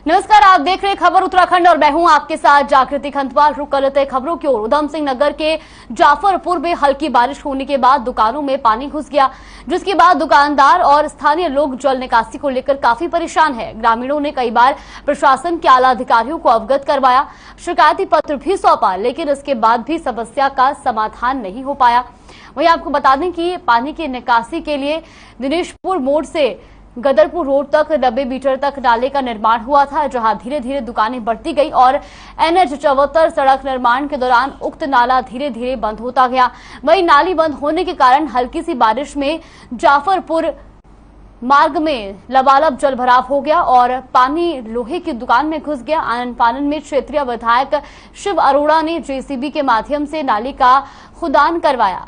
नमस्कार, आप देख रहे हैं खबर उत्तराखंड और मैं हूं आपके साथ जागृति खंतवाल। रुक कर लेते हैं खबरों की ओर। उधम सिंह नगर के जाफरपुर में हल्की बारिश होने के बाद दुकानों में पानी घुस गया, जिसके बाद दुकानदार और स्थानीय लोग जल निकासी को लेकर काफी परेशान है। ग्रामीणों ने कई बार प्रशासन के आला अधिकारियों को अवगत करवाया, शिकायती पत्र भी सौंपा, लेकिन इसके बाद भी समस्या का समाधान नहीं हो पाया। वहीं आपको बता दें कि पानी की निकासी के लिए दिनेशपुर मोड़ से गदरपुर रोड तक 90 मीटर तक नाले का निर्माण हुआ था, जहां धीरे धीरे दुकानें बढ़ती गई और NH 74 सड़क निर्माण के दौरान उक्त नाला धीरे धीरे बंद होता गया। वहीं नाली बंद होने के कारण हल्की सी बारिश में जाफरपुर मार्ग में लबालब जल भराव हो गया और पानी लोहे की दुकान में घुस गया। आनन फानन में क्षेत्रीय विधायक शिव अरोड़ा ने JCB के माध्यम से नाली का खुदान करवाया।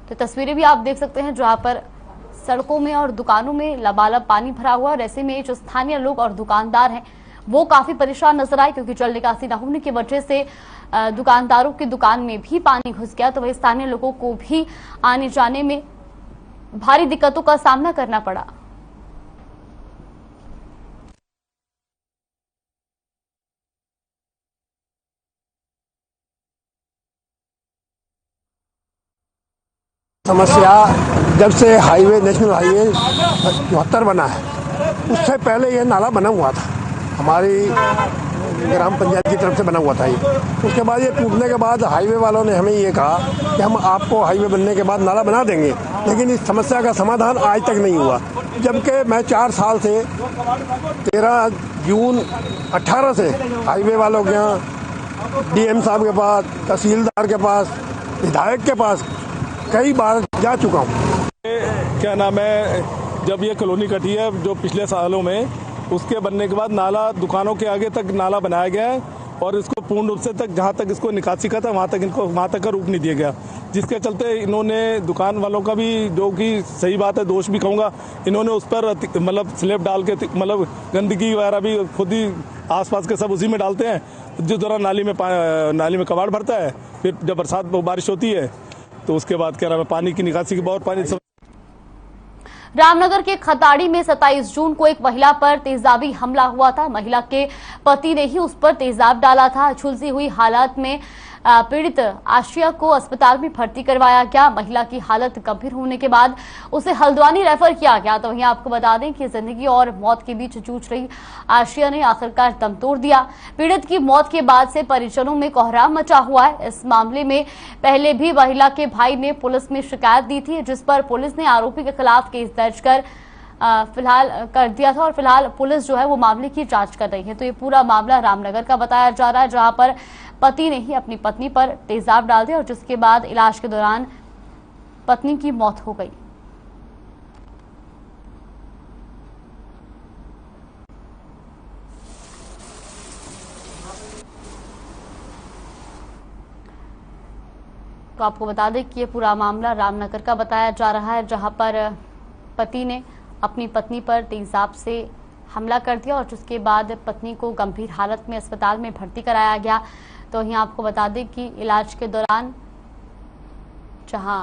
तो तस्वीरें भी आप देख सकते हैं जहां पर सड़कों में और दुकानों में लबालब पानी भरा हुआ है। ऐसे में जो स्थानीय लोग और दुकानदार हैं वो काफी परेशान नजर आए, क्योंकि जल निकासी न होने की वजह से दुकानदारों की दुकान में भी पानी घुस गया। तो वही स्थानीय लोगों को भी आने जाने में भारी दिक्कतों का सामना करना पड़ा। समस्या जब से हाईवे नेशनल हाईवे 74 बना है, उससे पहले ये नाला बना हुआ था, हमारी ग्राम पंचायत की तरफ से बना हुआ था ये। उसके बाद ये टूटने के बाद हाईवे वालों ने हमें ये कहा कि हम आपको हाईवे बनने के बाद नाला बना देंगे, लेकिन इस समस्या का समाधान आज तक नहीं हुआ। जबकि मैं 4 साल से 13 जून 18 से हाईवे वालों के यहाँ, DM साहब के पास, तहसीलदार के पास, विधायक के पास कई बार जा चुका हूँ। क्या नाम है, जब ये कॉलोनी कटी है जो पिछले सालों में, उसके बनने के बाद नाला दुकानों के आगे तक नाला बनाया गया है और इसको पूर्ण रूप से तक जहाँ तक इसको निकासी का था वहाँ तक का रूप नहीं दिया गया, जिसके चलते इन्होंने दुकान वालों का भी, जो कि सही बात है, दोष भी कहूँगा, इन्होंने उस पर मतलब स्लैब डाल के मतलब गंदगी वगैरह भी खुद ही आसपास के सब उसी में डालते हैं, जिस दौरान नाली में कबाड़ भरता है। फिर जब बरसात बारिश होती है तो उसके बाद क्या नाम है, पानी की निकासी के बहुत पानी। रामनगर के खताड़ी में 27 जून को एक महिला पर तेजाबी हमला हुआ था। महिला के पति ने ही उस पर तेजाब डाला था। झुलसी हुई हालत में पीड़ित आशिया को अस्पताल में भर्ती करवाया गया। महिला की हालत गंभीर होने के बाद उसे हल्द्वानी रेफर किया गया। तो वहीं आपको बता दें कि जिंदगी और मौत के बीच जूझ रही आशिया ने आखिरकार दम तोड़ दिया। पीड़ित की मौत के बाद से परिजनों में कोहराम मचा हुआ है। इस मामले में पहले भी महिला के भाई ने पुलिस में शिकायत दी थी, जिस पर पुलिस ने आरोपी के खिलाफ केस दर्ज कर फिलहाल कर दिया था और फिलहाल पुलिस जो है वो मामले की जांच कर रही है। तो ये पूरा मामला रामनगर का बताया जा रहा है, जहां पर पति ने ही अपनी पत्नी पर तेजाब डाल दिया और जिसके बाद इलाज के दौरान पत्नी की मौत हो गई। तो आपको बता दें कि ये पूरा मामला रामनगर का बताया जा रहा है, जहां पर पति ने अपनी पत्नी पर तेजाब से हमला कर दिया और जिसके बाद पत्नी को गंभीर हालत में अस्पताल में भर्ती कराया गया। तो वहीं आपको बता दें कि इलाज के दौरान जहां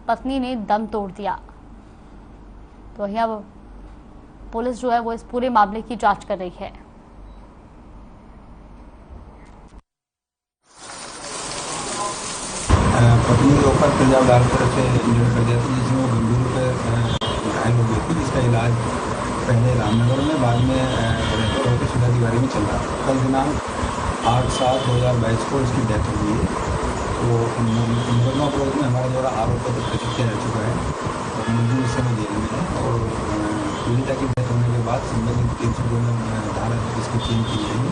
पत्नी ने दम तोड़ दिया, तो वहीं अब पुलिस जो है वो इस पूरे मामले की जांच कर रही है। पत्नी के ऊपर तेजाब डालकर उसे इंजर्ड कर दिया था, जिसमें वो गंभीर रूप से घायल हो गई थी, जिसका इलाज पहले रामनगर में, बाद में रेफर होकर सीधा दीवारी में चल रहा था। कल दिनांक 8/7/2022 को इसकी डेथ हो गई है। तो मुकदमा प्रोज में हमारे द्वारा आरोप पत्र प्रस्तुत किया जा चुका है और मुलजिम इस समय जेल में है और पीड़िता की डेथ होने के बाद संबंधित 302 में धारा इसकी चेंज की जाएगी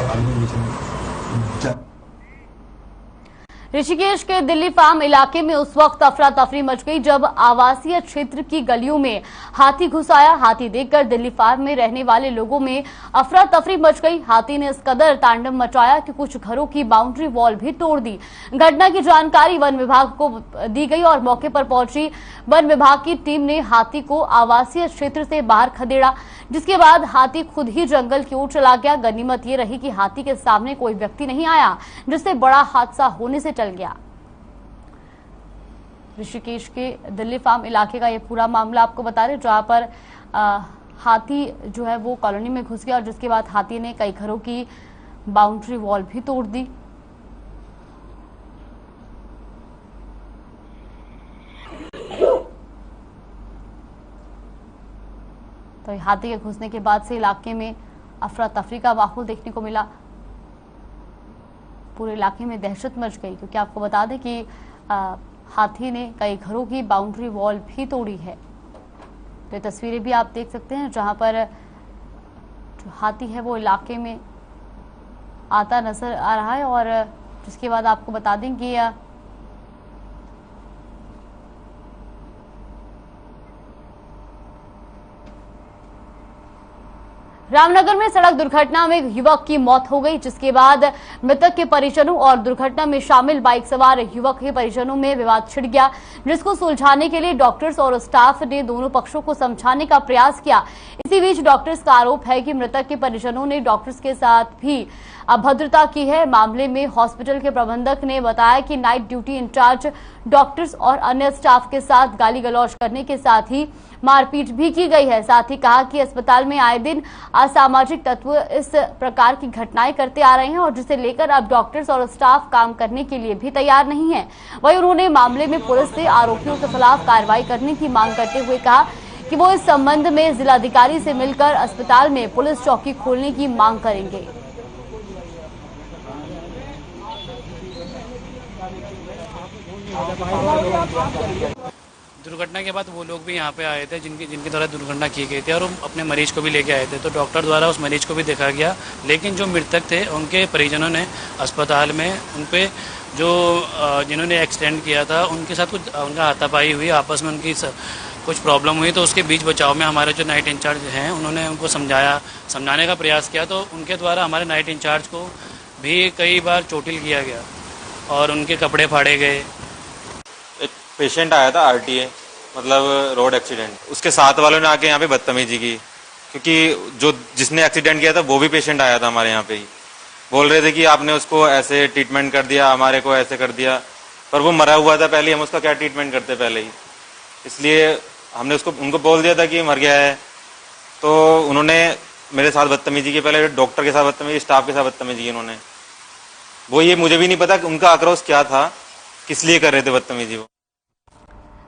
और आगे विषय। ऋषिकेश के दिल्ली फार्म इलाके में उस वक्त अफरा तफरी मच गई जब आवासीय क्षेत्र की गलियों में हाथी घुस आया। हाथी देखकर दिल्ली फार्म में रहने वाले लोगों में अफरा तफरी मच गई। हाथी ने इस कदर तांडव मचाया कि कुछ घरों की बाउंड्री वॉल भी तोड़ दी। घटना की जानकारी वन विभाग को दी गई और मौके पर पहुंची वन विभाग की टीम ने हाथी को आवासीय क्षेत्र से बाहर खदेड़ा, जिसके बाद हाथी खुद ही जंगल की ओर चला गया। गनीमत ये रही कि हाथी के सामने कोई व्यक्ति नहीं आया, जिससे बड़ा हादसा होने से टल गया। ऋषिकेश के दिल्ली फार्म इलाके का ये पूरा मामला आपको बता रहे, जहां पर हाथी जो है वो कॉलोनी में घुस गया और जिसके बाद हाथी ने कई घरों की बाउंड्री वॉल भी तोड़ दी। तो हाथी के घुसने के बाद से इलाके में अफरा तफरी का माहौल देखने को मिला। पूरे इलाके में दहशत मच गई, क्योंकि आपको बता दें कि हाथी ने कई घरों की बाउंड्री वॉल भी तोड़ी है। तो ये तस्वीरें भी आप देख सकते हैं, जहां पर जो हाथी है वो इलाके में आता नजर आ रहा है। और जिसके बाद आपको बता दें कि रामनगर में सड़क दुर्घटना में एक युवक की मौत हो गई, जिसके बाद मृतक के परिजनों और दुर्घटना में शामिल बाइक सवार युवक के परिजनों में विवाद छिड़ गया, जिसको सुलझाने के लिए डॉक्टर्स और स्टाफ ने दोनों पक्षों को समझाने का प्रयास किया। इसी बीच डॉक्टर्स का आरोप है कि मृतक के परिजनों ने डॉक्टर्स के साथ भी अभद्रता की है। मामले में हॉस्पिटल के प्रबंधक ने बताया कि नाइट ड्यूटी इंचार्ज डॉक्टर्स और अन्य स्टाफ के साथ गाली गलौज करने के साथ ही मारपीट भी की गई है। साथ ही कहा कि अस्पताल में आए दिन असामाजिक तत्व इस प्रकार की घटनाएं करते आ रहे हैं और जिसे लेकर अब डॉक्टर्स और स्टाफ काम करने के लिए भी तैयार नहीं है। वहीं उन्होंने मामले में पुलिस से आरोपियों के खिलाफ कार्रवाई करने की मांग करते हुए कहा कि वो इस संबंध में जिलाधिकारी से मिलकर अस्पताल में पुलिस चौकी खोलने की मांग करेंगे। दुर्घटना के बाद वो लोग भी यहाँ पे आए थे जिनके द्वारा दुर्घटना की गई थी और अपने मरीज को भी लेके आए थे। तो डॉक्टर द्वारा उस मरीज को भी देखा गया, लेकिन जो मृतक थे उनके परिजनों ने अस्पताल में उन पे जो जिन्होंने एक्सीडेंट किया था उनके साथ कुछ उनका हाथापाई हुई, आपस में उनकी कुछ प्रॉब्लम हुई। तो उसके बीच बचाव में हमारे जो नाइट इंचार्ज हैं उन्होंने उनको समझाने का प्रयास किया। तो उनके द्वारा हमारे नाइट इंचार्ज को भी कई बार चोटिल किया गया और उनके कपड़े फाड़े गए। एक पेशेंट आया था आरटीए, मतलब रोड एक्सीडेंट, उसके साथ वालों ने आके यहाँ पे बदतमीजी की, क्योंकि जिसने एक्सीडेंट किया था वो भी पेशेंट आया था हमारे यहाँ पे ही। बोल रहे थे कि आपने उसको ऐसे ट्रीटमेंट कर दिया, हमारे को ऐसे कर दिया, पर वो मरा हुआ था पहले, हम उसका क्या ट्रीटमेंट करते पहले ही। इसलिए हमने उनको बोल दिया था कि मर गया है। तो उन्होंने मेरे साथ बदतमीजी की, पहले डॉक्टर के साथ बदतमीजी, स्टाफ के साथ बदतमीजी की उन्होंने। वो ये मुझे भी नहीं पता उनका आक्रोश क्या था, किस लिए कर रहे थे बदतमीजी वो।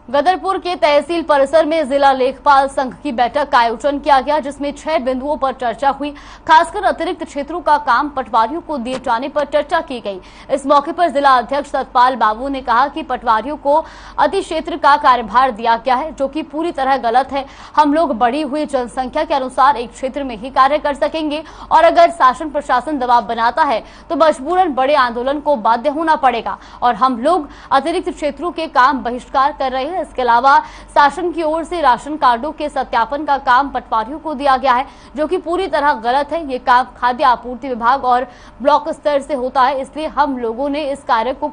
गदरपुर के तहसील परिसर में जिला लेखपाल संघ की बैठक का आयोजन किया गया, जिसमें 6 बिंदुओं पर चर्चा हुई। खासकर अतिरिक्त क्षेत्रों का काम पटवारियों को दिए जाने पर चर्चा की गई। इस मौके पर जिला अध्यक्ष सतपाल बाबू ने कहा कि पटवारियों को अति क्षेत्र का कार्यभार दिया गया है, जो कि पूरी तरह गलत है। हम लोग बढ़ी हुई जनसंख्या के अनुसार एक क्षेत्र में ही कार्य कर सकेंगे और अगर शासन प्रशासन दबाव बनाता है तो मजबूरन बड़े आंदोलन को बाध्य होना पड़ेगा और हम लोग अतिरिक्त क्षेत्रों के काम बहिष्कार कर रहे हैं। इसके अलावा शासन की ओर से राशन कार्डों के सत्यापन का काम पटवारियों को दिया गया है, जो कि पूरी तरह गलत है। ये काम खाद्य आपूर्ति विभाग और ब्लॉक स्तर से होता है, इसलिए हम लोगों ने इस कार्य को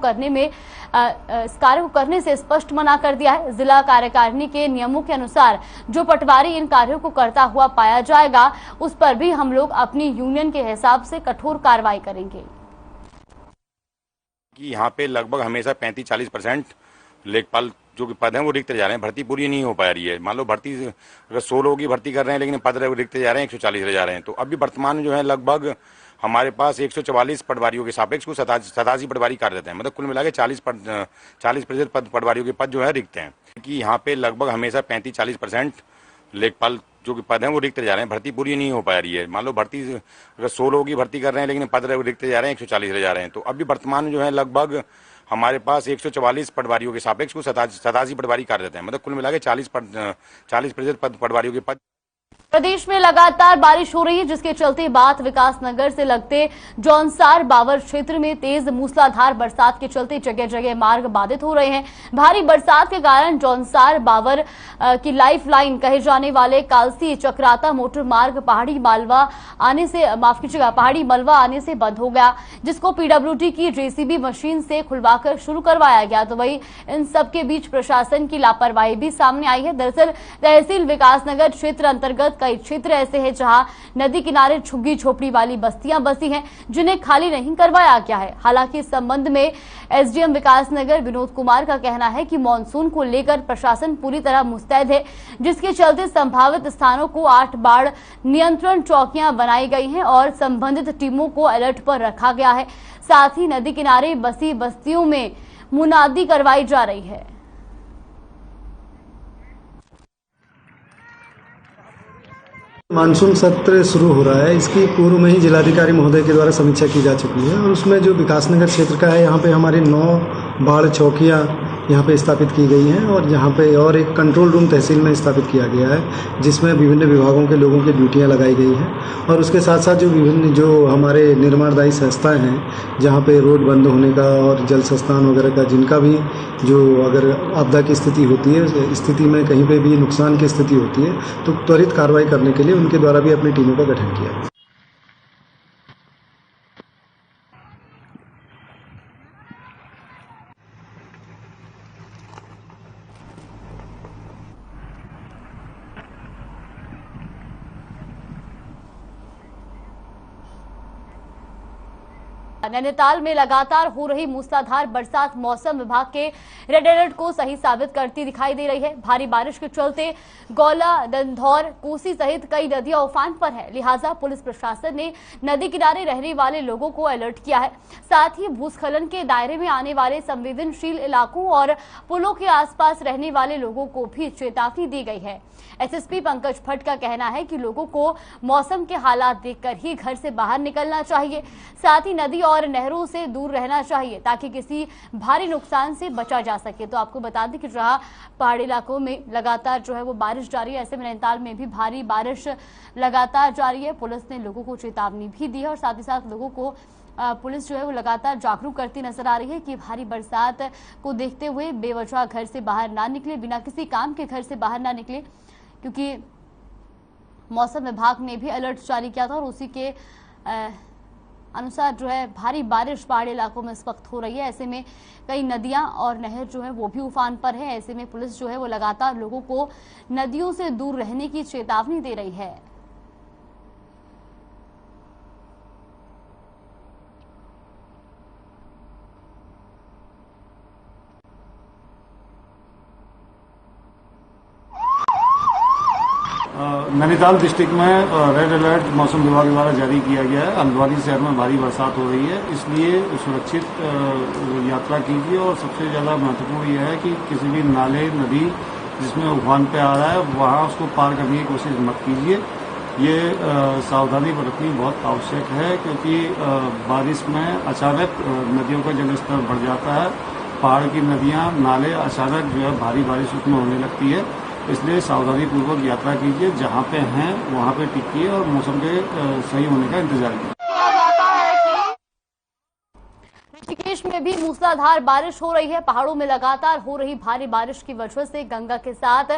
करने से स्पष्ट मना कर दिया है। जिला कार्यकारिणी के नियमों के अनुसार जो पटवारी इन कार्यों को करता हुआ पाया जाएगा, उस पर भी हम लोग अपनी यूनियन के हिसाब से कठोर कार्रवाई करेंगे। यहाँ पे लगभग हमेशा 35-40% लेखपाल जो कि पद हैं वो रिक्त जा रहे हैं, भर्ती पूरी नहीं हो पा रही है। मान लो भर्ती अगर 100 लोगों की भर्ती कर रहे हैं, लेकिन पद रिक्त जा रहे हैं 140 रह जा रहे हैं। तो अभी वर्तमान में जो है लगभग हमारे पास 144 पटवारियों के सापेक्ष कुछ 87 पटवारी कार्यरत हैं, मतलब कुल मिला के 40% पटवारियों के पद जो है रिक्त हैं। कि यहाँ पे लगभग हमेशा 35-40% लेखपाल जो कि पद हैं वो रिक्त जा रहे हैं, भर्ती पूरी नहीं हो पा रही है। मान लो भर्ती अगर 100 लोगों की भर्ती कर रहे हैं, लेकिन पद रिक्त जा रहे हैं 140 रह जा रहे हैं। तो अभी वर्तमान में जो है लगभग हमारे पास 144 पटवारियों के सापेक्ष कुछ 87 पटवारी कार्यरत हैं, मतलब कुल मिला के 40% पटवारियों के पद। प्रदेश में लगातार बारिश हो रही है, जिसके चलते बाथ विकास नगर से लगते जौनसार बावर क्षेत्र में तेज मूसलाधार बरसात के चलते जगह जगह मार्ग बाधित हो रहे हैं। भारी बरसात के कारण जौनसार बावर की लाइफ लाइन कहे जाने वाले कालसी चक्राता मोटर मार्ग पहाड़ी मलवा आने से बंद हो गया, जिसको पीडब्ल्यूडी की जेसीबी मशीन से खुलवाकर शुरू करवाया गया। तो वही इन सब के बीच प्रशासन की लापरवाही भी सामने आई है। दरअसल तहसील विकास नगर क्षेत्र अंतर्गत कई क्षेत्र ऐसे हैं जहां नदी किनारे झुग्गी झोपड़ी वाली बस्तियां बसी हैं, जिन्हें खाली नहीं करवाया गया है। हालांकि इस संबंध में एसडीएम विकासनगर विनोद कुमार का कहना है कि मानसून को लेकर प्रशासन पूरी तरह मुस्तैद है, जिसके चलते संभावित स्थानों को 8 बाढ़ नियंत्रण चौकियां बनाई गई हैं और संबंधित टीमों को अलर्ट पर रखा गया है। साथ ही नदी किनारे बसी बस्तियों में मुनादी करवाई जा रही है। मानसून सत्र शुरू हो रहा है, इसकी पूर्व में ही जिलाधिकारी महोदय के द्वारा समीक्षा की जा चुकी है और उसमें जो विकासनगर क्षेत्र का है, यहाँ पे हमारी 9 बाढ़ चौकियाँ यहाँ पे स्थापित की गई हैं और यहाँ पे और एक कंट्रोल रूम तहसील में स्थापित किया गया है, जिसमें विभिन्न विभागों के लोगों की ड्यूटियाँ लगाई गई हैं। और उसके साथ साथ जो हमारे निर्माणदायी संस्थाएं हैं, जहाँ पे रोड बंद होने का और जल संस्थान वगैरह का, जिनका भी जो अगर आपदा की स्थिति होती है, स्थिति में कहीं पे भी नुकसान की स्थिति होती है, तो त्वरित कार्रवाई करने के लिए उनके द्वारा भी अपनी टीमों का गठन किया। नैनीताल में लगातार हो रही मूसलाधार बरसात मौसम विभाग के रेड अलर्ट को सही साबित करती दिखाई दे रही है। भारी बारिश के चलते गौला, दंधौर, कोसी सहित कई नदियां उफान पर है। लिहाजा पुलिस प्रशासन ने नदी किनारे रहने वाले लोगों को अलर्ट किया है। साथ ही भूस्खलन के दायरे में आने वाले संवेदनशील इलाकों और पुलों के आसपास रहने वाले लोगों को भी चेतावनी दी गई है। एसएसपी पंकज भट्ट का कहना है कि लोगों को मौसम के हालात देखकर ही घर से बाहर निकलना चाहिए। साथ ही नदी और नहरों से दूर रहना चाहिए ताकि किसी भारी नुकसान से बचा जा सके। तो आपको बता दें कि जहां पहाड़ी इलाकों में लगातार जो है वो बारिश जारी है, ऐसे में नैनीताल में भी भारी बारिश लगातार जारी है। पुलिस ने लोगों को चेतावनी भी दी है और साथ ही साथ लोगों को पुलिस जो है वो लगातार जागरूक करती नजर आ रही है कि भारी बरसात को देखते हुए बेवजह घर से बाहर ना निकले, बिना किसी काम के घर से बाहर ना निकले, क्योंकि मौसम विभाग ने भी अलर्ट जारी किया था और उसी के अनुसार जो है भारी बारिश पहाड़ी इलाकों में इस वक्त हो रही है। ऐसे में कई नदियां और नहर जो है वो भी उफान पर है। ऐसे में पुलिस जो है वो लगातार लोगों को नदियों से दूर रहने की चेतावनी दे रही है। नैनीताल डिस्ट्रिक्ट में रेड अलर्ट मौसम विभाग द्वारा जारी किया गया है। हल्द्वानी शहर में भारी बरसात हो रही है, इसलिए सुरक्षित यात्रा कीजिए और सबसे ज़्यादा महत्वपूर्ण यह है कि किसी भी नाले, नदी जिसमें उफान पे आ रहा है वहाँ उसको पार करने की कोशिश मत कीजिए। ये सावधानी बरतनी बहुत आवश्यक है, क्योंकि बारिश में अचानक नदियों का जलस्तर बढ़ जाता है। पहाड़ की नदियाँ, नाले अचानक जो है भारी बारिश उसमें होने लगती है, इसलिए सावधानी पूर्वक यात्रा कीजिए। जहाँ पे हैं वहाँ पे टिकिए और मौसम के सही होने का इंतजार कीजिए। ऋषिकेश में भी मूसलाधार बारिश हो रही है। पहाड़ों में लगातार हो रही भारी बारिश की वजह से गंगा के साथ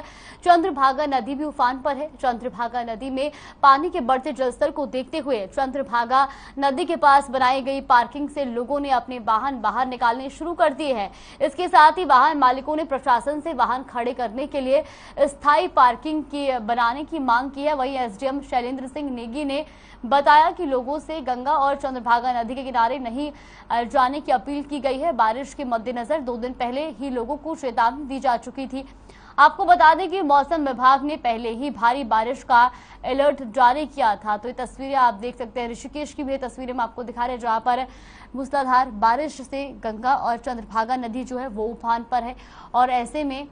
चंद्रभागा नदी भी उफान पर है। चंद्रभागा नदी में पानी के बढ़ते जलस्तर को देखते हुए चंद्रभागा नदी के पास बनाई गई पार्किंग से लोगों ने अपने वाहन बाहर निकालने शुरू कर दिए हैं। इसके साथ ही वाहन मालिकों ने प्रशासन से वाहन खड़े करने के लिए स्थायी पार्किंग बनाने की मांग की है। वहीं एसडीएम शैलेंद्र सिंह नेगी ने बताया कि लोगों से गंगा और चंद्रभागा नदी के किनारे नहीं जाने की अपील की गई है। बारिश के मद्देनजर 2 दिन पहले ही लोगों को चेतावनी दी जा चुकी थी। आपको बता दें कि मौसम विभाग ने पहले ही भारी बारिश का अलर्ट जारी किया था। तो ये तस्वीरें आप देख सकते हैं, ऋषिकेश की भी तस्वीरें हम आपको दिखा रहे हैं, जहां पर मूसलाधार बारिश से गंगा और चंद्रभागा नदी जो है वो उफान पर है। और ऐसे में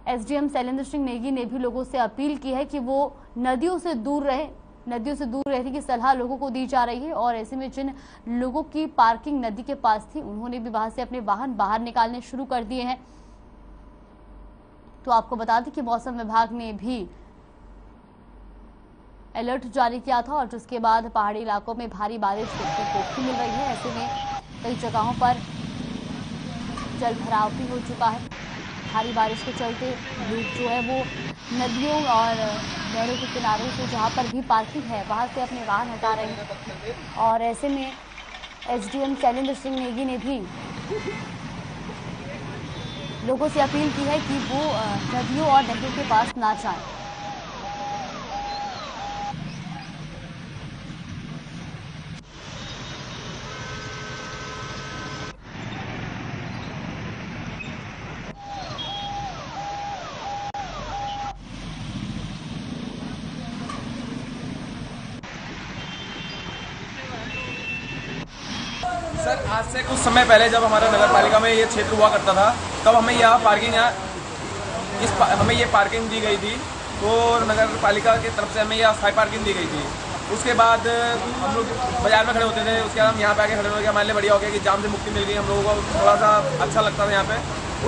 एसडीएम शैलेंद्र सिंह नेगी ने भी लोगों से अपील की है कि वो नदियों से दूर रहे। नदियों से दूर रहने की सलाह लोगों को दी जा रही है। और ऐसे में जिन लोगों की पार्किंग नदी के पास थी, उन्होंने भी वहां से अपने वाहन बाहर निकालने शुरू कर दिए हैं। तो आपको बता दें कि मौसम विभाग ने भी अलर्ट जारी किया था और जिसके बाद पहाड़ी इलाकों में भारी बारिश देखने को भी मिल रही है। ऐसे में कई जगहों पर जल भराव भी हो चुका है। भारी बारिश के चलते लोग जो है वो नदियों और नहरों के किनारों से, जहाँ पर भी पार्किंग है, वहाँ से अपने वाहन हटा रहे हैं। और ऐसे में एसडीएम शैलेंद्र सिंह नेगी ने भी लोगों से अपील की है कि वो नदियों और नहरों के पास ना जाएं। सर आज से कुछ समय पहले जब हमारा नगर पालिका में ये क्षेत्र हुआ करता था तब हमें यहाँ पार्किंग हमें ये पार्किंग दी गई थी, तो नगर पालिका की तरफ से हमें यहाँ अस्थायी पार्किंग दी गई थी। उसके बाद हम लोग बाजार में खड़े होते थे, उसके बाद हम यहाँ पे आके खड़े हो गए, हमारे लिए बढ़िया हो गया कि जाम से मुक्ति मिल गई, हम लोगों को थोड़ा सा अच्छा लगता था यहाँ पे।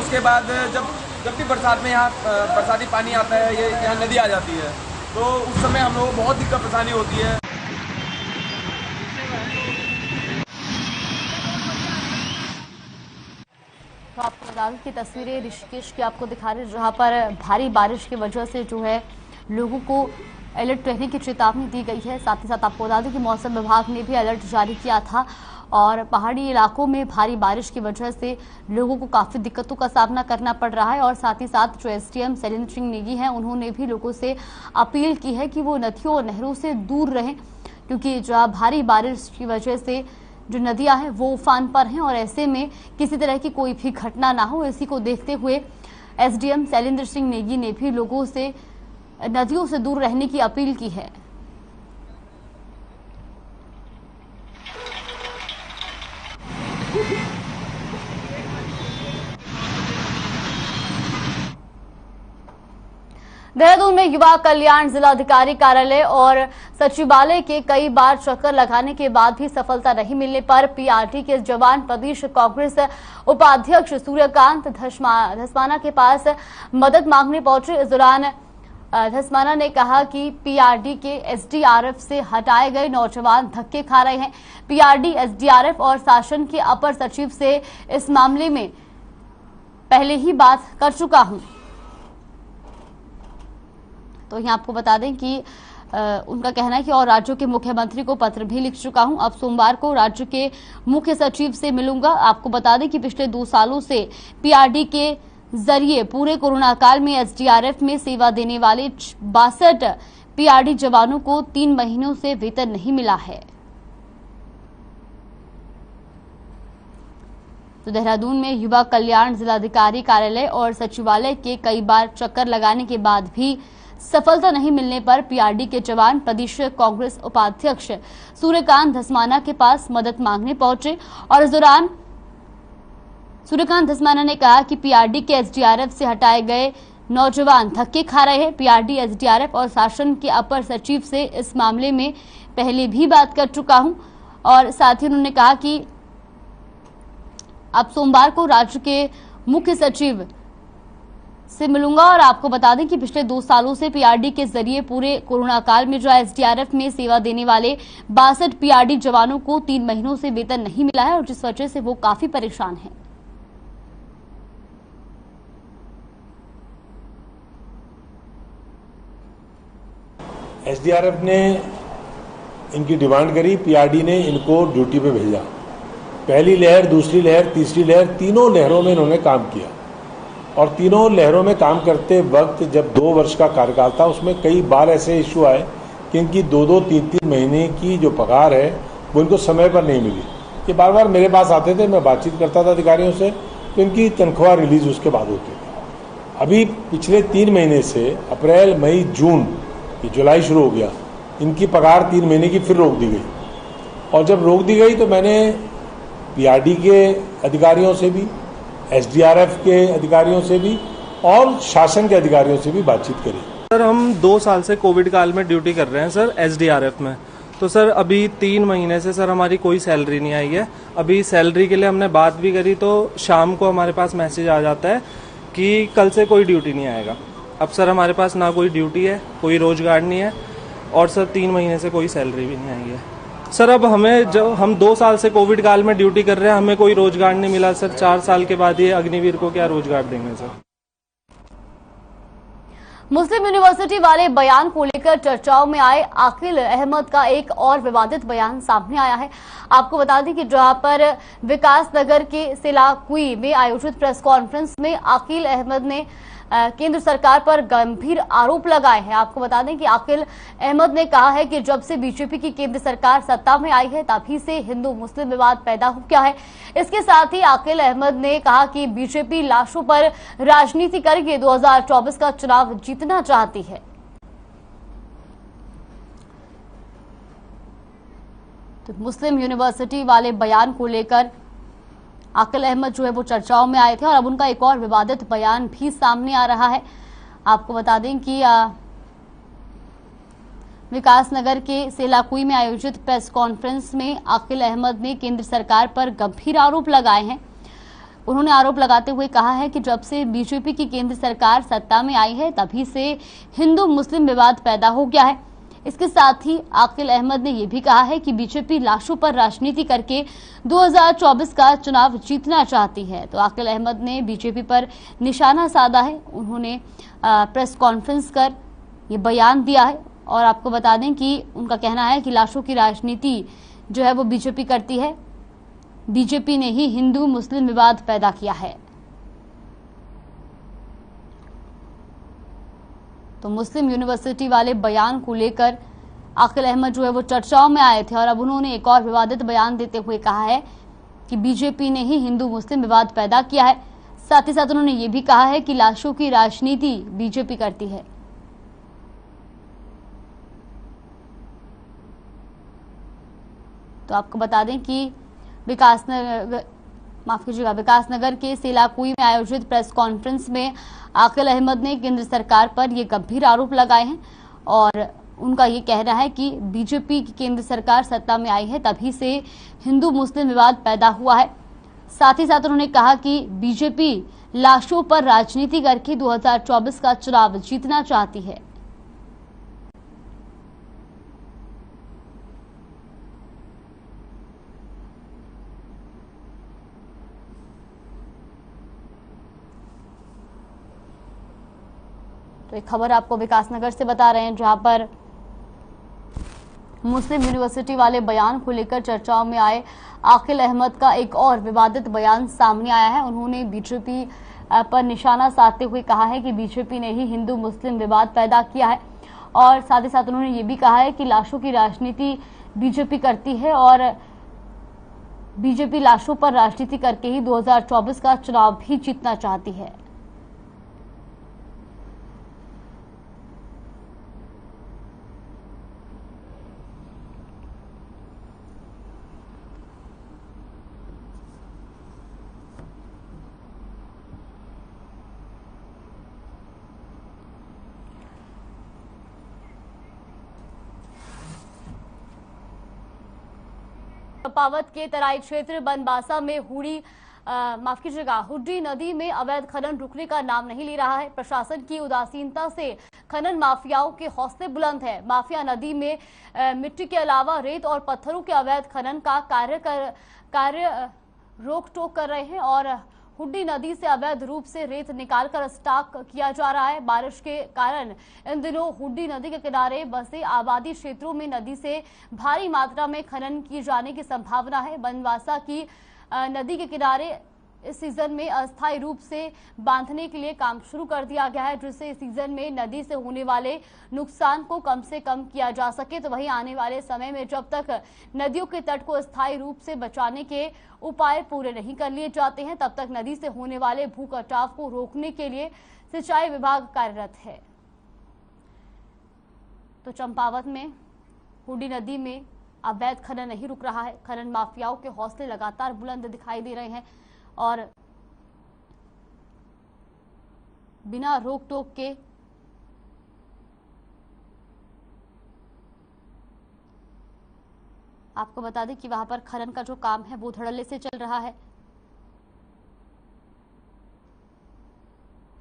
उसके बाद जब भी बरसात में यहाँ बरसाती पानी आता है, ये यहाँ नदी आ जाती है, तो उस समय हम लोगों को बहुत दिक्कत परेशानी होती है। तो आपको बता दें कि तस्वीरें ऋषिकेश की आपको दिखा रहे, जहां पर भारी बारिश की वजह से जो है लोगों को अलर्ट रहने की चेतावनी दी गई है। साथ ही साथ आपको बता दें कि मौसम विभाग ने भी अलर्ट जारी किया था और पहाड़ी इलाकों में भारी बारिश की वजह से लोगों को काफी दिक्कतों का सामना करना पड़ रहा है। और साथ ही साथ जो एसडीएम शैलेंद्र सिंह नेगी हैं, उन्होंने भी लोगों से अपील की है कि वो नदियों और नहरों से दूर रहें, क्योंकि जहाँ भारी बारिश की वजह से जो नदियां हैं वो उफान पर हैं और ऐसे में किसी तरह की कोई भी घटना ना हो, इसी को देखते हुए एसडीएम शैलेंद्र सिंह नेगी ने भी लोगों से नदियों से दूर रहने की अपील की है। देहरादून में युवा कल्याण जिलाधिकारी कार्यालय और सचिवालय के कई बार चक्कर लगाने के बाद भी सफलता नहीं मिलने पर पीआरटी के जवान प्रदेश कांग्रेस उपाध्यक्ष सूर्यकांत धस्माना के पास मदद मांगने पहुंचे। इस दौरान धस्माना ने कहा कि पीआरडी के एसडीआरएफ से हटाए गए नौजवान धक्के खा रहे हैं। पीआरडी, एसडीआरएफ और शासन के अपर सचिव से इस मामले में पहले ही बात कर चुका हूं। तो यहाँ आपको बता दें कि उनका कहना है कि और राज्यों के मुख्यमंत्री को पत्र भी लिख चुका हूं। अब सोमवार को राज्य के मुख्य सचिव से मिलूंगा। आपको बता दें कि पिछले 2 सालों से पीआरडी के जरिए पूरे कोरोना काल में एसडीआरएफ में सेवा देने वाले 62 पीआरडी जवानों को 3 महीनों से वेतन नहीं मिला है। तो देहरादून में युवा कल्याण जिलाधिकारी कार्यालय और सचिवालय के कई बार चक्कर लगाने के बाद भी सफलता नहीं मिलने पर पीआरडी के जवान प्रदेश कांग्रेस उपाध्यक्ष सूर्यकांत धस्माना के पास मदद मांगने पहुंचे और इस दौरान सूर्यकांत धस्माना ने कहा कि पीआरडी के एसडीआरएफ से हटाए गए नौजवान धक्के खा रहे हैं। पीआरडी, एसडीआरएफ और शासन के अपर सचिव से इस मामले में पहले भी बात कर चुका हूं और साथ ही उन्होंने कहा कि अब सोमवार को राज्य के मुख्य सचिव से मिलूंगा। और आपको बता दें कि पिछले 2 सालों से पीआरडी के जरिए पूरे कोरोना काल में जो एसडीआरएफ में सेवा देने वाले 62 पीआरडी जवानों को 3 महीनों से वेतन नहीं मिला है और जिस वजह से वो काफी परेशान हैं। एसडीआरएफ ने इनकी डिमांड करी, पीआरडी ने इनको ड्यूटी पे भेजा। पहली लहर, दूसरी लहर, तीसरी लहर, तीनों लहरों में इन्होंने काम किया और तीनों लहरों में काम करते वक्त जब 2 वर्ष का कार्यकाल था उसमें कई बार ऐसे इश्यू आए कि इनकी 2-2, 3-3 महीने की जो पगार है वो इनको समय पर नहीं मिली। ये बार बार मेरे पास आते थे, मैं बातचीत करता था अधिकारियों से, तो इनकी तनख्वाह रिलीज उसके बाद होती थी। अभी पिछले 3 महीने से अप्रैल, मई, जून, ये जुलाई शुरू हो गया, इनकी पगार 3 महीने की फिर रोक दी गई। और जब रोक दी गई तो मैंने पीआरडी के अधिकारियों से भी, एसडीआरएफ के अधिकारियों से भी और शासन के अधिकारियों से भी बातचीत करी। सर हम 2 साल से कोविड काल में ड्यूटी कर रहे हैं सर एसडीआरएफ में। तो सर अभी 3 महीने से सर हमारी कोई सैलरी नहीं आई है। अभी सैलरी के लिए हमने बात भी करी तो शाम को हमारे पास मैसेज आ जाता है कि कल से कोई ड्यूटी नहीं आएगा। अब सर हमारे पास ना कोई ड्यूटी है, कोई रोजगार नहीं है और सर 3 महीने से कोई सैलरी भी नहीं आई है। सर अब हमें जो हम 2 साल से कोविड काल में ड्यूटी कर रहे हैं, हमें कोई रोजगार नहीं मिला सर। 4 साल के बाद ये अग्निवीर को क्या रोजगार देंगे सर। मुस्लिम यूनिवर्सिटी वाले बयान को लेकर चर्चाओं में आए आकिल अहमद का एक और विवादित बयान सामने आया है। आपको बता दें कि जहां पर विकास नगर के सिलाकुई में आयोजित प्रेस कॉन्फ्रेंस में आकिल अहमद ने केंद्र सरकार पर गंभीर आरोप लगाए हैं। आपको बता दें कि आकिल अहमद ने कहा है कि जब से बीजेपी की केंद्र सरकार सत्ता में आई है तभी से हिंदू मुस्लिम विवाद पैदा हो गया है। इसके साथ ही आकिल अहमद ने कहा कि बीजेपी लाशों पर राजनीति करके 2024 का चुनाव जीतना चाहती है। तो मुस्लिम यूनिवर्सिटी वाले बयान को लेकर आकिल अहमद जो है वो चर्चाओं में आए थे और अब उनका एक और विवादित बयान भी सामने आ रहा है। आपको बता दें कि विकासनगर के सेलाकुई में आयोजित प्रेस कॉन्फ्रेंस में आकिल अहमद ने केंद्र सरकार पर गंभीर आरोप लगाए हैं। उन्होंने आरोप लगाते हुए कहा है कि जब से बीजेपी की केंद्र सरकार सत्ता में आई है तभी से हिंदू मुस्लिम विवाद पैदा हो गया है। इसके साथ ही आकिल अहमद ने यह भी कहा है कि बीजेपी लाशों पर राजनीति करके 2024 का चुनाव जीतना चाहती है। तो आकिल अहमद ने बीजेपी पर निशाना साधा है। उन्होंने प्रेस कॉन्फ्रेंस कर ये बयान दिया है और आपको बता दें कि उनका कहना है कि लाशों की राजनीति जो है वो बीजेपी करती है। बीजेपी ने ही हिंदू मुस्लिम विवाद पैदा किया है। तो मुस्लिम यूनिवर्सिटी वाले बयान को लेकर आकिल अहमद जो है वो चर्चाओं में आए थे और अब उन्होंने एक और विवादित बयान देते हुए कहा है कि बीजेपी ने ही हिंदू मुस्लिम विवाद पैदा किया है। साथ ही साथ उन्होंने ये भी कहा है कि लाशों की राजनीति बीजेपी करती है। तो आपको बता दें कि विकासनगर के सेलाकुई में आयोजित प्रेस कॉन्फ्रेंस में आकिल अहमद ने केंद्र सरकार पर ये गंभीर आरोप लगाए हैं और उनका ये कहना है कि बीजेपी की केंद्र सरकार सत्ता में आई है तभी से हिंदू मुस्लिम विवाद पैदा हुआ है। साथ ही साथ उन्होंने कहा कि बीजेपी लाशों पर राजनीति करके 2024 का चुनाव जीतना चाहती है। तो एक खबर आपको विकासनगर से बता रहे हैं जहां पर मुस्लिम यूनिवर्सिटी वाले बयान को लेकर चर्चाओं में आए आकिल अहमद का एक और विवादित बयान सामने आया है। उन्होंने बीजेपी पर निशाना साधते हुए कहा है कि बीजेपी ने ही हिंदू मुस्लिम विवाद पैदा किया है और साथ ही साथ उन्होंने ये भी कहा है कि लाशों की राजनीति बीजेपी करती है और बीजेपी लाशों पर राजनीति करके ही 2024 का चुनाव भी जीतना चाहती है। चंपावत के तराई क्षेत्र बनबासा में हुड्डी नदी में अवैध खनन रुकने का नाम नहीं ले रहा है। प्रशासन की उदासीनता से खनन माफियाओं के हौसले बुलंद है। माफिया नदी में मिट्टी के अलावा रेत और पत्थरों के अवैध खनन का कार्य रोक टोक कर रहे हैं और हुड्डी नदी से अवैध रूप से रेत निकालकर स्टॉक किया जा रहा है। बारिश के कारण इन दिनों हुड्डी नदी के किनारे बसे आबादी क्षेत्रों में नदी से भारी मात्रा में खनन किए जाने की संभावना है। बनबासा की नदी के किनारे इस सीजन में अस्थायी रूप से बांधने के लिए काम शुरू कर दिया गया है, जिससे इस सीजन में नदी से होने वाले नुकसान को कम से कम किया जा सके। तो वहीं आने वाले समय में जब तक नदियों के तट को अस्थायी रूप से बचाने के उपाय पूरे नहीं कर लिए जाते हैं तब तक नदी से होने वाले भू कटाव को रोकने के लिए सिंचाई विभाग कार्यरत है। तो चंपावत में हुड्डी नदी में अवैध खनन नहीं रुक रहा है। खनन माफियाओं के हौसले लगातार बुलंद दिखाई दे रहे हैं और बिना रोक टोक के आपको बता दें कि वहां पर खनन का जो काम है वो धड़ल्ले से चल रहा है।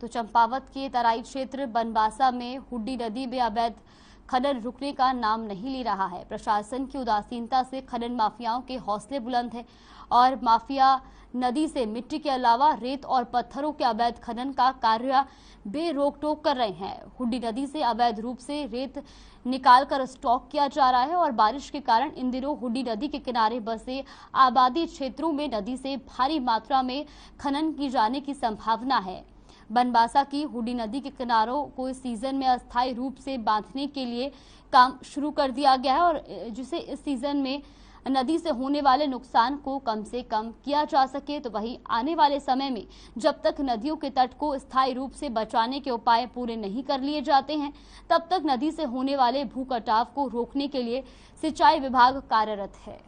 तो चंपावत के तराई क्षेत्र बनबासा में हुड्डी नदी में अवैध खनन रुकने का नाम नहीं ले रहा है। प्रशासन की उदासीनता से खनन माफियाओं के हौसले बुलंद हैं और माफिया नदी से मिट्टी के अलावा रेत और पत्थरों के अवैध खनन का कार्य बेरोक टोक कर रहे हैं। हुड्डी नदी से अवैध रूप से रेत निकालकर स्टॉक किया जा रहा है और बारिश के कारण इन दिनों हुड्डी नदी के किनारे बसे आबादी क्षेत्रों में नदी से भारी मात्रा में खनन की जाने की संभावना है। बनबासा की हुड्डी नदी के किनारों को इस सीजन में अस्थायी रूप से बांधने के लिए काम शुरू कर दिया गया है और जिसे इस सीजन में नदी से होने वाले नुकसान को कम से कम किया जा सके। तो वहीं आने वाले समय में जब तक नदियों के तट को स्थायी रूप से बचाने के उपाय पूरे नहीं कर लिए जाते हैं तब तक नदी से होने वाले भू कटाव को रोकने के लिए सिंचाई विभाग कार्यरत है।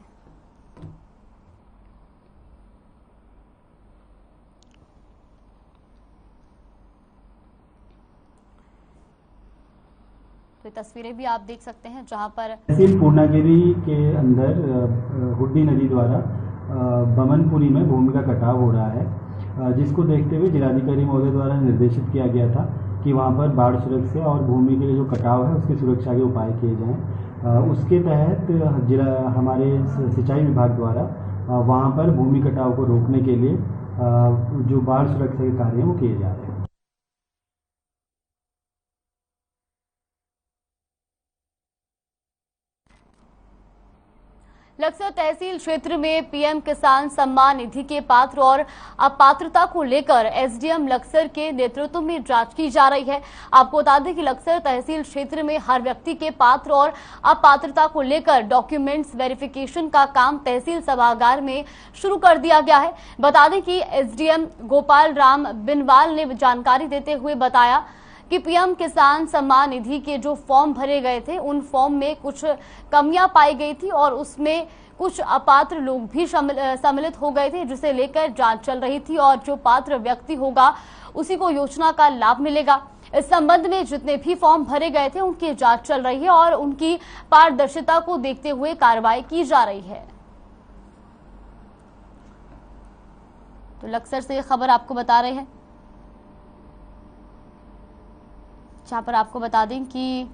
तो तस्वीरें भी आप देख सकते हैं जहां पर तहसील पूर्णागिरी के अंदर हुड्डी नदी द्वारा बमनपुरी में भूमि का कटाव हो रहा है, जिसको देखते हुए जिलाधिकारी महोदय द्वारा निर्देशित किया गया था कि वहां पर बाढ़ सुरक्षा और भूमि के जो कटाव है उसकी सुरक्षा के उपाय किए जाएं। उसके तहत हमारे सिंचाई विभाग द्वारा वहां पर भूमि कटाव को रोकने के लिए जो बाढ़ सुरक्षा के कार्य हैं वो किए जा रहे हैं। लक्सर तहसील क्षेत्र में पीएम किसान सम्मान निधि के पात्र और अपात्रता को लेकर एसडीएम लक्सर के नेतृत्व में जांच की जा रही है। आपको बता दें कि लक्सर तहसील क्षेत्र में हर व्यक्ति के पात्र और अपात्रता को लेकर डॉक्यूमेंट्स वेरिफिकेशन का काम तहसील सभागार में शुरू कर दिया गया है। बता दें कि एसडीएम गोपाल राम बिनवाल ने जानकारी देते हुए बताया कि पीएम किसान सम्मान निधि के जो फॉर्म भरे गए थे उन फॉर्म में कुछ कमियां पाई गई थी और उसमें कुछ अपात्र लोग भी सम्मिलित हो गए थे, जिसे लेकर जांच चल रही थी और जो पात्र व्यक्ति होगा उसी को योजना का लाभ मिलेगा। इस संबंध में जितने भी फॉर्म भरे गए थे उनकी जांच चल रही है और उनकी पारदर्शिता को देखते हुए कार्रवाई की जा रही है। तो लक्सर से खबर आपको बता रहे हैं, जहां पर आपको बता दें कि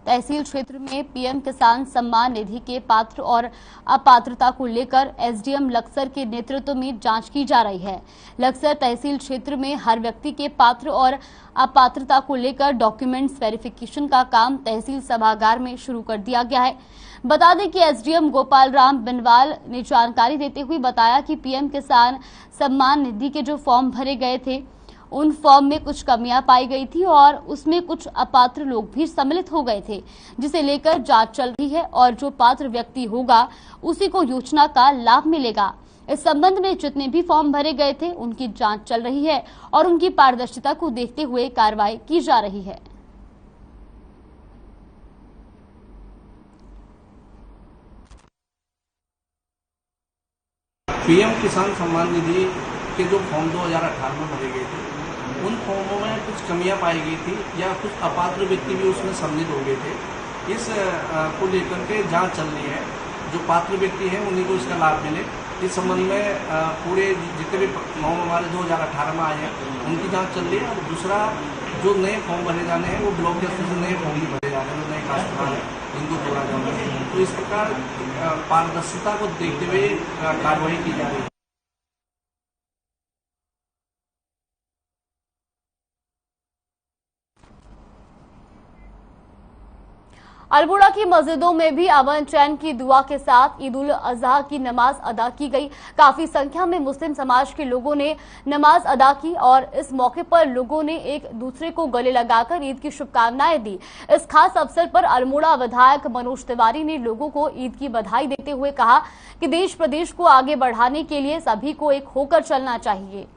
तहसील क्षेत्र में पीएम किसान सम्मान निधि के पात्र और अपात्रता को लेकर एसडीएम लक्सर के नेतृत्व में जांच की जा रही है। लक्सर तहसील क्षेत्र में हर व्यक्ति के पात्र और अपात्रता को लेकर डॉक्यूमेंट्स वेरिफिकेशन का काम तहसील सभागार में शुरू कर दिया गया है। बता दें कि एसडीएम गोपाल राम बिनवाल ने जानकारी देते हुए बताया कि पीएम किसान सम्मान निधि के जो फॉर्म भरे गए थे उन फॉर्म में कुछ कमियां पाई गई थी और उसमें कुछ अपात्र लोग भी सम्मिलित हो गए थे, जिसे लेकर जांच चल रही है और जो पात्र व्यक्ति होगा उसी को योजना का लाभ मिलेगा। इस संबंध में जितने भी फॉर्म भरे गए थे उनकी जांच चल रही है और उनकी पारदर्शिता को देखते हुए कार्रवाई की जा रही है। पीएम किसान सम्मान निधि के जो फॉर्म 2018 में भरे गए थे उन फॉर्मों में कुछ कमियां पाई गई थी या कुछ अपात्र व्यक्ति भी उसमें सम्मिलित हो गए थे। इस को लेकर के जांच चल रही है। जो पात्र व्यक्ति हैं उन्हीं को इसका लाभ मिले, इस संबंध में पूरे जितने भी फॉर्म हमारे 2018 में आए हैं उनकी जांच चल रही है। और दूसरा, जो नए फॉर्म भरे जाने हैं वो ब्लॉक स्तर से नए फॉर्म भी भरे जाने हैं, नए काश्तकार हैं इनको जोड़ा जाना है। तो इस प्रकार पारदर्शिता को देखते हुए कार्रवाई की जा रही है। अल्मोड़ा की मस्जिदों में भी अमन चैन की दुआ के साथ ईद उल अजहा की नमाज अदा की गई। काफी संख्या में मुस्लिम समाज के लोगों ने नमाज अदा की और इस मौके पर लोगों ने एक दूसरे को गले लगाकर ईद की शुभकामनाएं दी। इस खास अवसर पर अल्मोड़ा विधायक मनोज तिवारी ने लोगों को ईद की बधाई देते हुए कहा कि देश प्रदेश को आगे बढ़ाने के लिए सभी को एक होकर चलना चाहिए।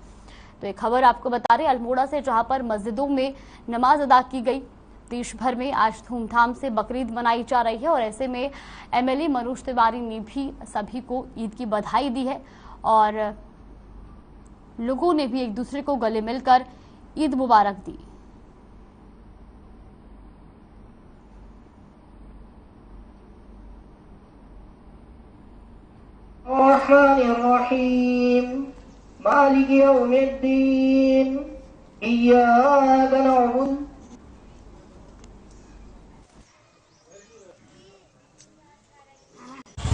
तो एक खबर आपको बता रहे अल्मोड़ा से, जहां पर मस्जिदों में नमाज अदा की गई। देश भर में आज धूमधाम से बकरीद मनाई जा रही है और ऐसे में एमएलए मनोज तिवारी ने भी सभी को ईद की बधाई दी है और लोगों ने भी एक दूसरे को गले मिलकर ईद मुबारक दी। मालिक यौमिद्दीन इय्याका नअबुदु।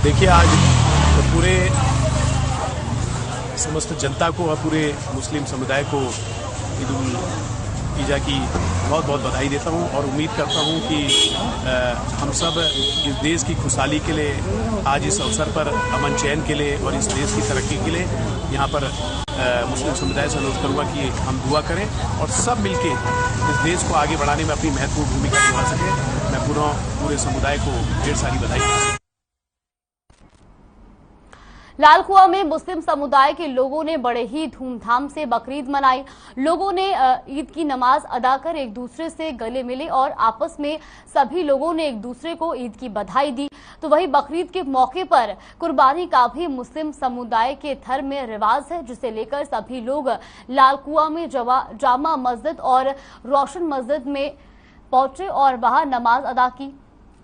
देखिए, आज तो पूरे समस्त जनता को और पूरे मुस्लिम समुदाय को ईद उल अजहा की बहुत बहुत बधाई देता हूं और उम्मीद करता हूं कि हम सब इस देश की खुशहाली के लिए, आज इस अवसर पर अमन चैन के लिए और इस देश की तरक्की के लिए यहाँ पर मुस्लिम समुदाय से अनुरोध करूंगा कि हम दुआ करें और सब मिलके इस देश को आगे बढ़ाने में अपनी महत्वपूर्ण भूमिका निभा सकें। मैं पूरे समुदाय को ढेर सारी बधाई देता हूं। लालकुआं में मुस्लिम समुदाय के लोगों ने बड़े ही धूमधाम से बकरीद मनाई। लोगों ने ईद की नमाज अदा कर एक दूसरे से गले मिले और आपस में सभी लोगों ने एक दूसरे को ईद की बधाई दी। तो वही बकरीद के मौके पर कुर्बानी का भी मुस्लिम समुदाय के धर्म में रिवाज है, जिसे लेकर सभी लोग लालकुआं में जामा मस्जिद और रोशन मस्जिद में पहुंचे और वहां नमाज अदा की।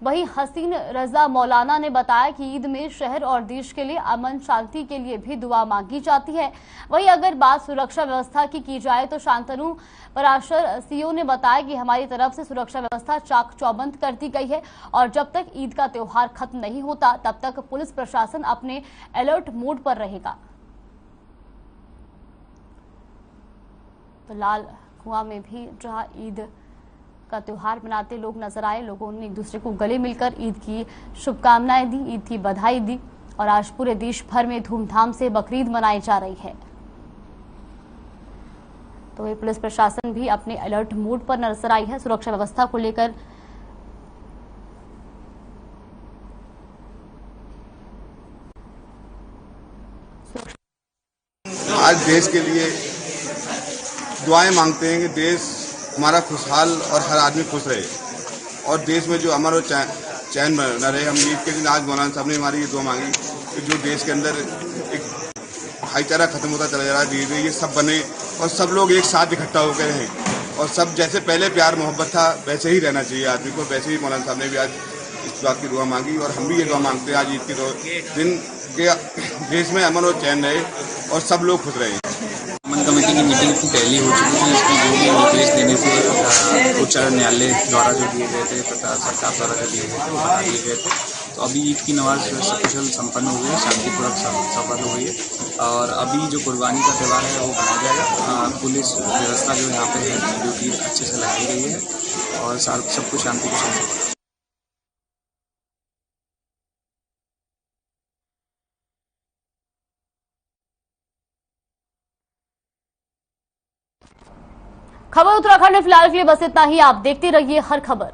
वहीं हसीन रजा मौलाना ने बताया कि ईद में शहर और देश के लिए अमन शांति के लिए भी दुआ मांगी जाती है। वहीं अगर बात सुरक्षा व्यवस्था की जाए तो शांतनु पराशर सीओ ने बताया कि हमारी तरफ से सुरक्षा व्यवस्था चाक चौबंद कर दी गई है और जब तक ईद का त्योहार खत्म नहीं होता तब तक पुलिस प्रशासन अपने अलर्ट मोड पर रहेगा। तो लाल कुआं में भी जहां ईद का त्योहार मनाते लोग नजर आए, लोगों ने एक दूसरे को गले मिलकर ईद की शुभकामनाएं दी, ईद की बधाई दी और आज पूरे देश भर में धूमधाम से बकरीद मनाई जा रही है। तो ये पुलिस प्रशासन भी अपने अलर्ट मोड पर नजर आई है सुरक्षा व्यवस्था को लेकर। आज देश के लिए दुआएं मांगते हैं कि देश हमारा खुशहाल और हर आदमी खुश रहे और देश में जो अमन और चैन बना रहे। हम ईद के दिन आज मौलाना साहब ने हमारी ये दुआ मांगी कि जो देश के अंदर एक भाईचारा खत्म होता चला जा रहा है धीरे धीरे, ये सब बने और सब लोग एक साथ इकट्ठा होकर रहें और सब जैसे पहले प्यार मोहब्बत था वैसे ही रहना चाहिए आदमी को। वैसे ही मौलाना साहब ने भी आज इस बात की दुआ मांगी और हम भी ये दुआ मांगते हैं आज ईद के दिन के देश में अमन और चैन रहे और सब लोग खुश रहे। अमन कमेटी की मीटिंग इतनी पहली हो चुकी थी, इसमें जो भी निर्देश देने से उच्च न्यायालय द्वारा जो दिए गए थे तथा सरकार द्वारा जो दिए गए थे वो बता दिए गए थे। तो अभी ईद की नमाज सकुशल संपन्न हो गई है, शांतिपूर्वक संपन्न हो गई है और अभी जो कुर्बानी का त्यौहार है वो मनाया जाएगा। पुलिस व्यवस्था जो यहाँ पे है ड्यूटी अच्छे से लगाई गई है और सब कुछ शांति के साथ। खबर उत्तराखंड में फिलहाल के लिए बस इतना ही। आप देखते रहिए हर खबर।